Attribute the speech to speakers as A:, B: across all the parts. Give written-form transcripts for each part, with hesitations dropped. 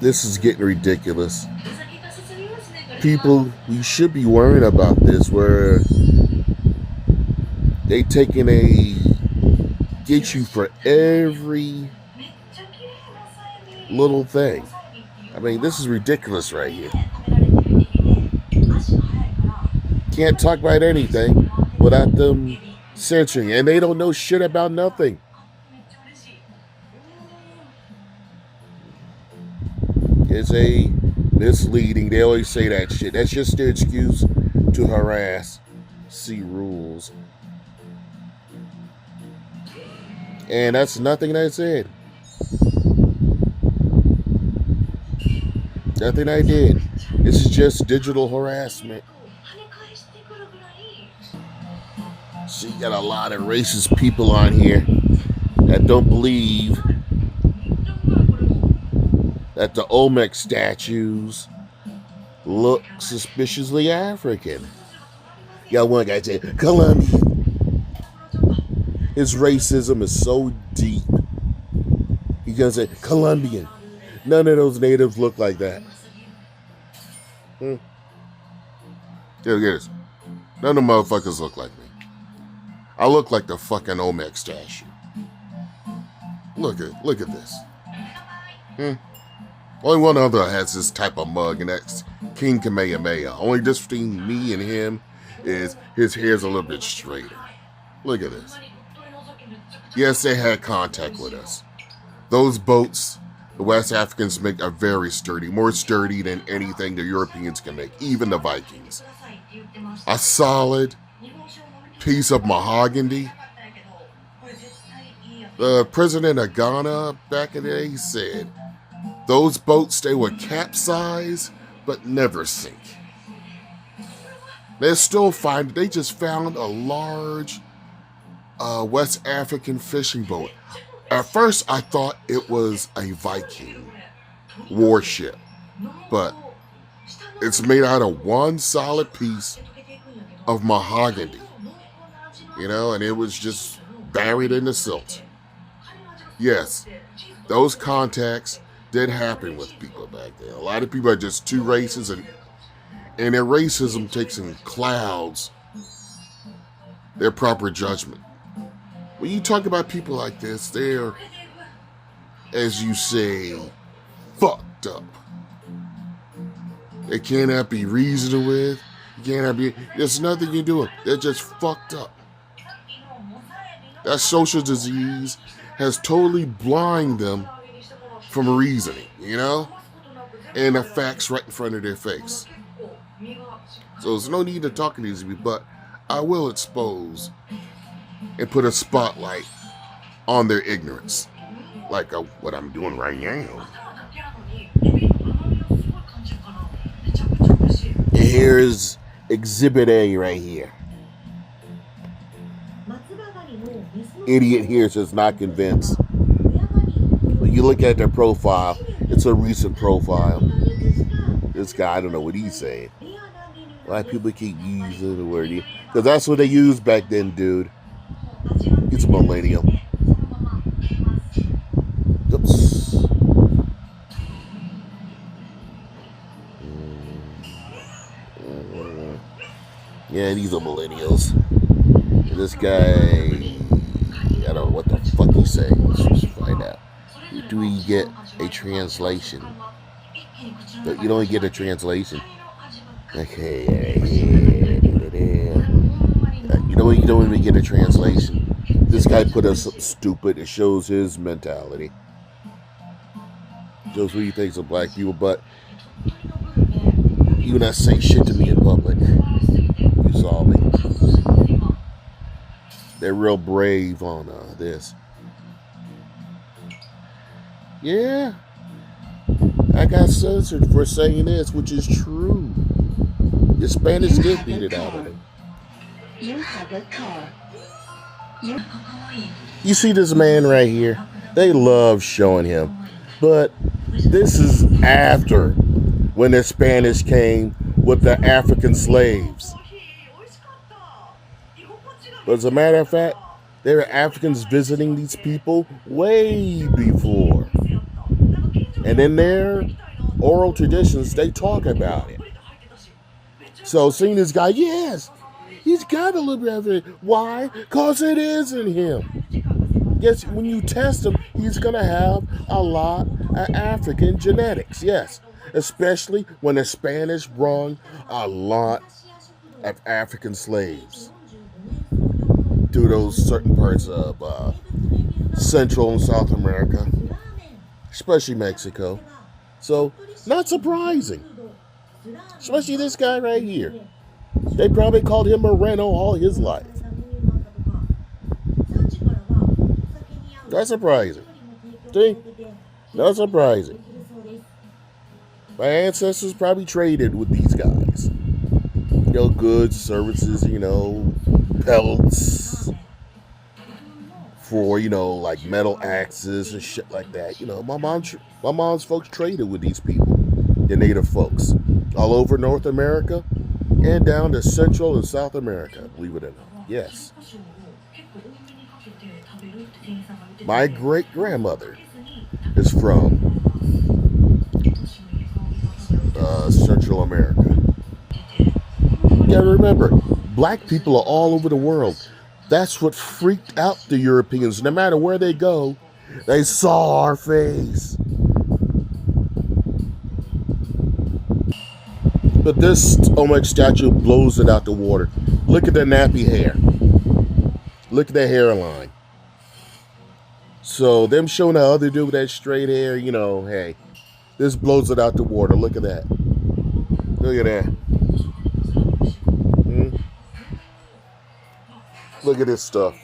A: This is getting ridiculous. People, we should be worrying about this, where they taking a get you for every little thing. I mean, this is ridiculous right here. Can't talk about anything without them censoring, and they don't know shit about nothing. It's a misleading. They always say that shit. That's just their excuse to harass. See rules. And that's nothing I said. Nothing I did. This is just digital harassment. So you got a lot of racist people on here that don't believe that the Olmec statues look suspiciously African. You got one guy saying, Colombian. His racism is so deep. He's going to say, Colombian. None of those natives look like that. Here, look at this. None of the motherfuckers look like me. I look like the fucking Olmec statue. Look at this. Only one other has this type of mug, and that's King Kamehameha. Only difference between me and him is his hair's a little bit straighter. Look at this. Yes, they had contact with us. Those boats the West Africans make are very sturdy, more sturdy than anything the Europeans can make, even the Vikings. A solid piece of mahogany. The president of Ghana back in the day said, those boats, they would capsize, but never sink. They just found a large West African fishing boat. At first, I thought it was a Viking warship, but it's made out of one solid piece of mahogany, and it was just buried in the silt. Yes, those contacts did happen with people back then. A lot of people are just too racist, and their racism takes in clouds their proper judgment. When you talk about people like this, they're, as you say, fucked up. They cannot be reasoned with. There's nothing you do. They're just fucked up. That social disease has totally blinded them from reasoning, and the facts right in front of their face. So there's no need to talk to these people, but I will expose and put a spotlight on their ignorance, like what I'm doing right now. Here's Exhibit A right here. Idiot here says not convinced. When you look at their profile, it's a recent profile. This guy, I don't know what he's saying. Why people keep using the word, because that's what they used back then, dude. It's a millennial. Oops. Yeah, these are millennials. And this guy, I don't know what the fuck he's saying. Let's just find out. Do we get a translation? But you don't get a translation. Okay. You don't even get a translation. This guy put us something stupid. It shows his mentality. Shows what he thinks of black people, but you not say shit to me in public. You saw me. They're real brave on this. Yeah. I got censored for saying this, which is true. The Spanish did beat it out of him. You have a car. You see this man right here? They love showing him. But this is after when the Spanish came with the African slaves. But as a matter of fact, there were Africans visiting these people way before. And in there, oral traditions, they talk about it. So seeing this guy, yes, he's got a little bit of it. Why? Because it is in him. Yes, when you test him, he's going to have a lot of African genetics. Yes, especially when the Spanish brought a lot of African slaves to those certain parts of Central and South America, especially Mexico. So, not surprising. Especially this guy right here. They probably called him Moreno all his life. That's surprising. See? Not surprising. My ancestors probably traded with these guys. You know, goods, services, you know, pelts for, you know, like metal axes and shit like that. You know, my mom's folks traded with these people, the native folks, all over North America and down to Central and South America, believe it or not. Yes. My great-grandmother is from Central America. You gotta remember, black people are all over the world. That's what freaked out the Europeans. No matter where they go, they saw our face. But this Olmec statue blows it out the water. Look at the nappy hair. Look at the hairline. So them showing the other dude with that straight hair, you know, hey, this blows it out the water. Look at that. Look at that. Look at this stuff.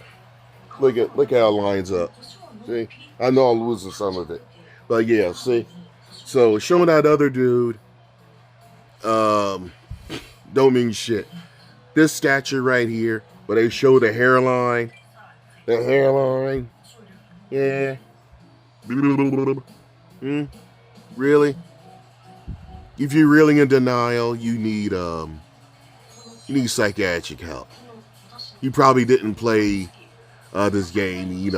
A: Look how it lines up. See? I know I'm losing some of it. But yeah, see? So showing that other dude don't mean shit. This statue right here, where they show the hairline. The hairline. Yeah. Really? If you're really in denial, you need psychiatric help. You probably didn't play this game, you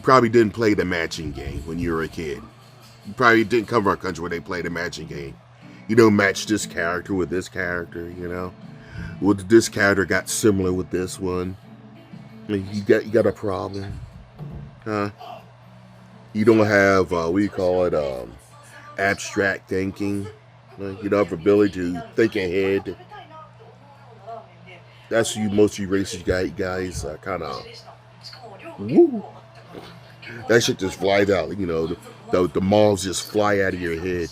A: probably didn't play the matching game when you were a kid. You probably didn't come from our country where they play the matching game. You don't match this character with this character, you know. Well, this character got similar with this one. You got a problem, huh? You don't have what do you call it? Abstract thinking. You don't have ability to think ahead. That's you. Most of you racist guys kind of. Woo. That shit just flies out. You know, the malls just fly out of your head.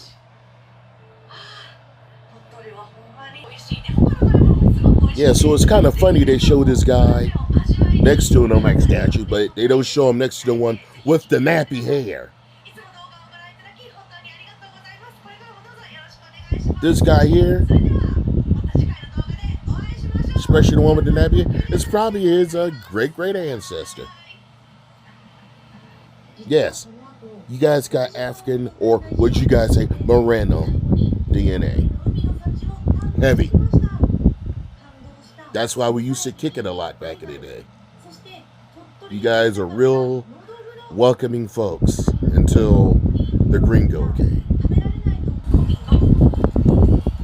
A: Yeah, so it's kind of funny they show this guy next to an Olmec statue, but they don't show him next to the one with the nappy hair. This guy here, especially the one with the nappy hair, it's probably his great ancestor. Yes, you guys got African, or what you guys say, Moreno DNA. Heavy. That's why we used to kick it a lot back in the day. You guys are real welcoming folks until the gringo came.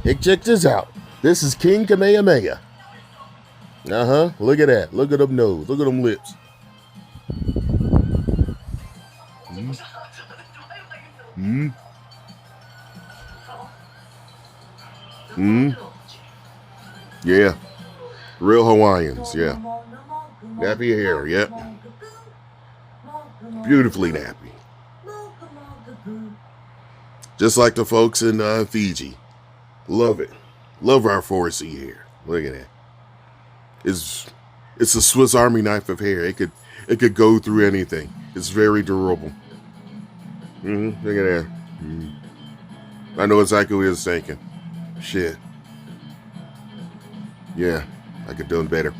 A: Hey, check this out. This is King Kamehameha. Look at that. Look at them nose. Look at them lips. Yeah. Real Hawaiians, yeah. Nappy hair, yep. Beautifully nappy. Just like the folks in Fiji. Love it. Love our 4C hair. Look at that. It's a Swiss Army knife of hair. It could go through anything. It's very durable. Look at that. I know exactly what it's thinking. Shit. Yeah, I could do it better.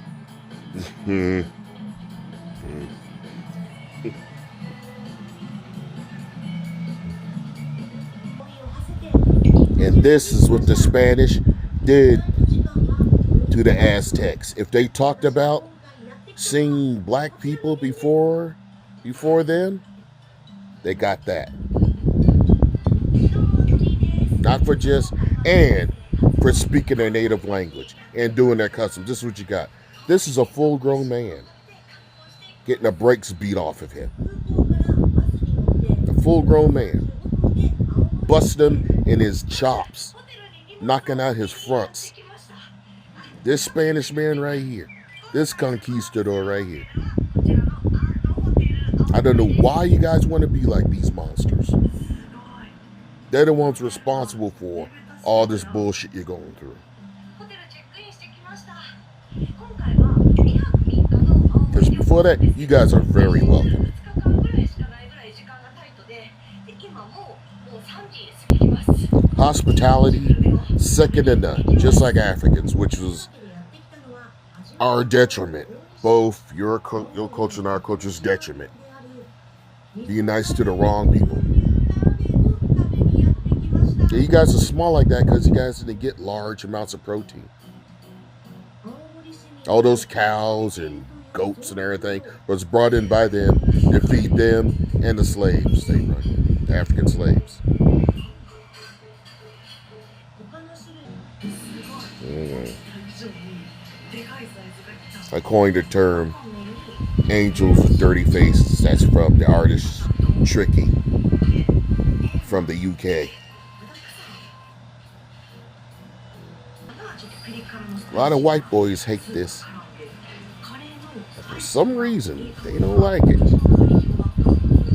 A: And this is what the Spanish did to the Aztecs. If they talked about seeing black people before them, they got that. not for just, and for speaking their native language and doing their customs. This is what you got. This is a full-grown man getting the brakes beat off of him. A full-grown man. Busting him in his chops. Knocking out his fronts. This Spanish man right here. This conquistador right here. I don't know why you guys want to be like these monsters. They're the ones responsible for all this bullshit you're going through. Because before that, you guys are very welcome. Hospitality, second to none, just like Africans, which was our detriment. Both your culture and our culture's detriment. Being nice to the wrong people. Yeah, you guys are small like that because you guys didn't get large amounts of protein. All those cows and goats and everything was brought in by them to feed them and the slaves they run, the African slaves. I coined the term angels with dirty faces. That's from the artist Tricky from the UK. A lot of white boys hate this. For some reason, they don't like it.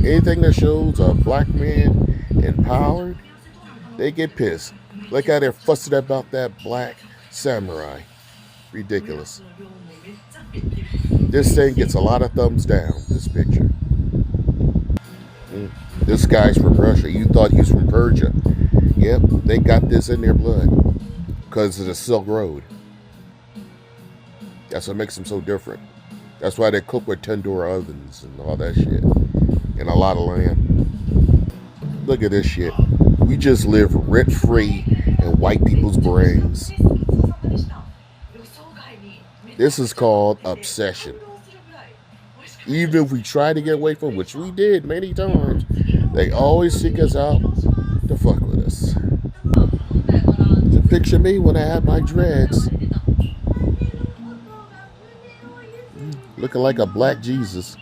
A: Anything that shows a black man empowered, they get pissed. Look how they're fussing about that black samurai. Ridiculous. This thing gets a lot of thumbs down, this picture. This guy's from Russia. You thought he was from Persia. Yep, they got this in their blood because of the Silk Road. That's what makes them so different. That's why they cook with tandoor ovens and all that shit. And a lot of land. Look at this shit. We just live rent-free in white people's brains. This is called obsession. Even if we try to get away from, which we did many times, they always seek us out to fuck with us. So picture me when I had my dreads. Looking like a black Jesus.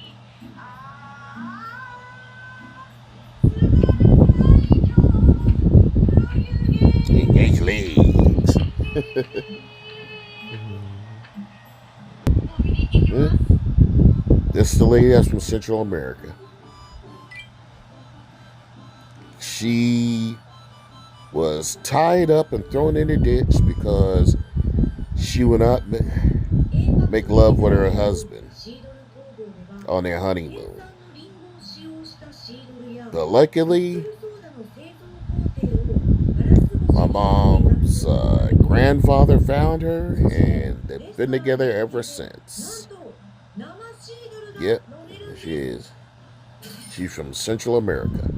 A: Engage legs. This is the lady that's from Central America. She was tied up and thrown in a ditch because she would not make love with her husband on their honeymoon. But luckily, my mom's grandfather found her, and they've been together ever since. Yep, she is. She's from Central America.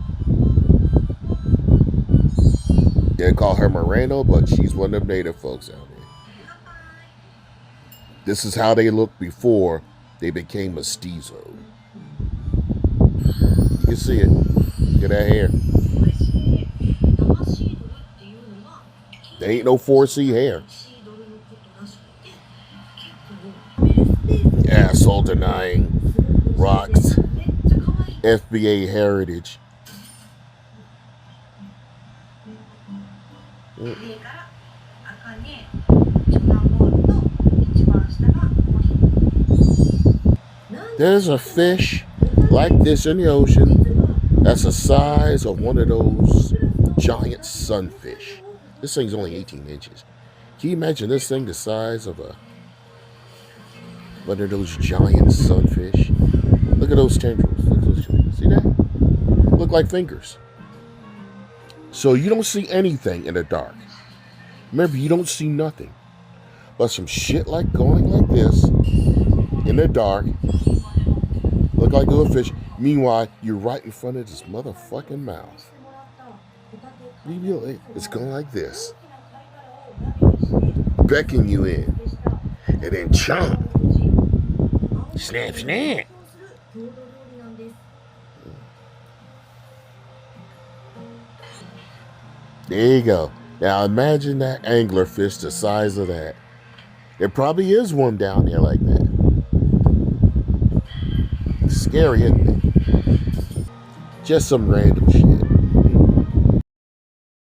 A: They call her Moreno, but she's one of them native folks out there. This is how they looked before they became mestizo. You can see it. Look at that hair. There ain't no 4C hair. Asshole denying rocks. FBA heritage. There's a fish like this in the ocean that's the size of one of those giant sunfish. This thing's only 18 inches. Can you imagine this thing the size of one of those giant sunfish? Look at those tendrils. Look at those, see that? Look like fingers. So you don't see anything in the dark. Remember, you don't see nothing. But some shit like going like this in the dark. Look like a little fish. Meanwhile, you're right in front of this motherfucking mouth. It's going like this. Becking you in. And then chomp. Snap, snap. There you go. Now imagine that anglerfish the size of that. There probably is one down there like that. Scary, isn't it? Just some random shit.